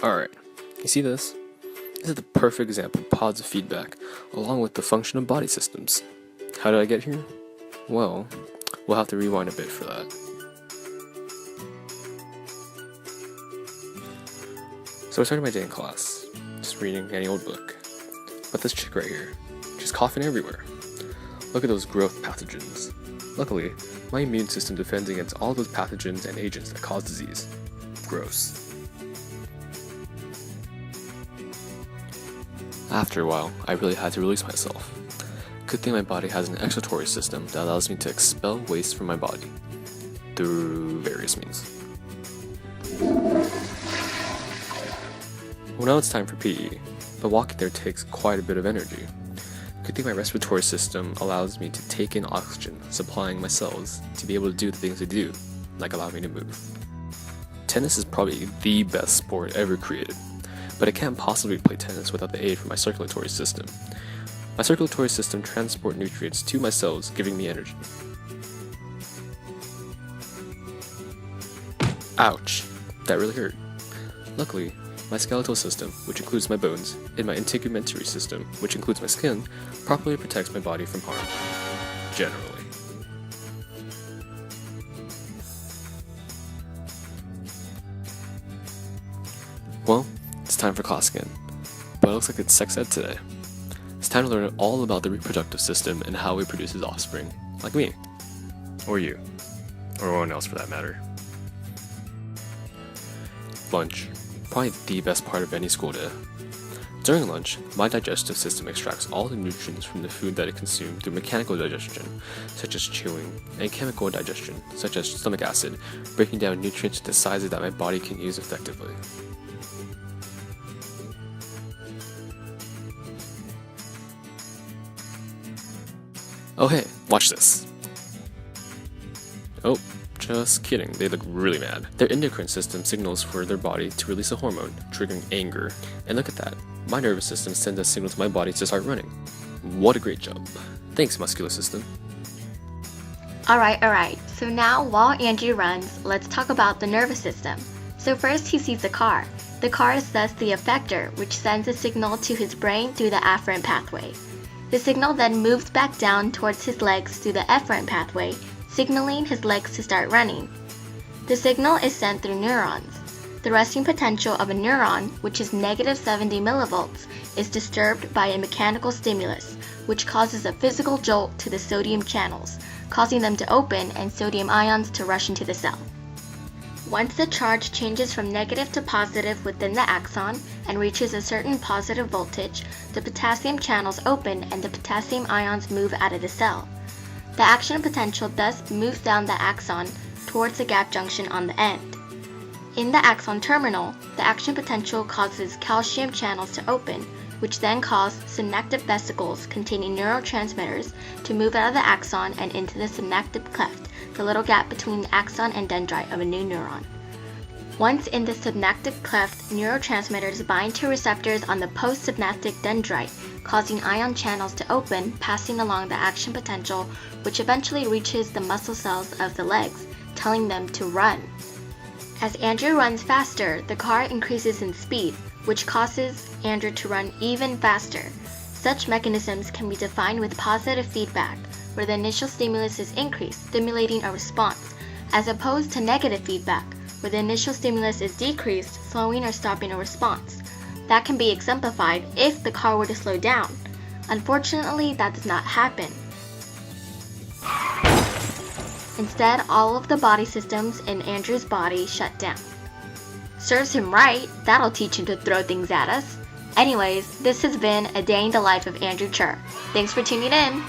Alright, you see this? This is the perfect example of positive feedback, along with the function of body systems. How did I get here? Well, we'll have to rewind a bit for that. So I started my day in class, just reading any old book. But this chick right here, she's coughing everywhere. Look at those growth pathogens. Luckily, my immune system defends against all those pathogens and agents that cause disease. Gross. After a while, I really had to release myself. Good thing my body has an excretory system that allows me to expel waste from my body through various means. Well, now it's time for PE, but walking there takes quite a bit of energy. Good thing my respiratory system allows me to take in oxygen, supplying my cells to be able to do the things they do, like allow me to move. Tennis is probably the best sport ever created, but I can't possibly play tennis without the aid from my circulatory system. My circulatory system transports nutrients to my cells, giving me energy. Ouch, that really hurt. Luckily, my skeletal system, which includes my bones, and my integumentary system, which includes my skin, properly protects my body from harm. Generally. Well, it's time for class again, but it looks like it's sex ed today. It's time to learn all about the reproductive system and how it produces offspring, like me, or you, or anyone else for that matter. Lunch, probably the best part of any school day. During lunch, my digestive system extracts all the nutrients from the food that it consumed through mechanical digestion, such as chewing, and chemical digestion, such as stomach acid, breaking down nutrients to sizes that my body can use effectively. Oh hey, watch this. Oh, just kidding, they look really mad. Their endocrine system signals for their body to release a hormone, triggering anger. And look at that, my nervous system sends a signal to my body to start running. What a great job. Thanks, muscular system. Alright, so now while Andrew runs, let's talk about the nervous system. So first he sees the car. The car is thus the effector, which sends a signal to his brain through the afferent pathway. The signal then moves back down towards his legs through the efferent pathway, signaling his legs to start running. The signal is sent through neurons. The resting potential of a neuron, which is negative 70 millivolts, is disturbed by a mechanical stimulus, which causes a physical jolt to the sodium channels, causing them to open and sodium ions to rush into the cell. Once the charge changes from negative to positive within the axon and reaches a certain positive voltage, the potassium channels open and the potassium ions move out of the cell. The action potential thus moves down the axon towards the gap junction on the end. In the axon terminal, the action potential causes calcium channels to open, which then cause synaptic vesicles containing neurotransmitters to move out of the axon and into the synaptic cleft, the little gap between the axon and dendrite of a new neuron. Once in the synaptic cleft, neurotransmitters bind to receptors on the postsynaptic dendrite, causing ion channels to open, passing along the action potential, which eventually reaches the muscle cells of the legs, telling them to run. As Andrew runs faster, the car increases in speed, which causes Andrew to run even faster. Such mechanisms can be defined with positive feedback, where the initial stimulus is increased, stimulating a response, as opposed to negative feedback, where the initial stimulus is decreased, slowing or stopping a response. That can be exemplified if the car were to slow down. Unfortunately, that does not happen. Instead, all of the body systems in Andrew's body shut down. Serves him right, that'll teach him to throw things at us. Anyways, this has been a day in the life of Andrew Cher. Thanks for tuning in.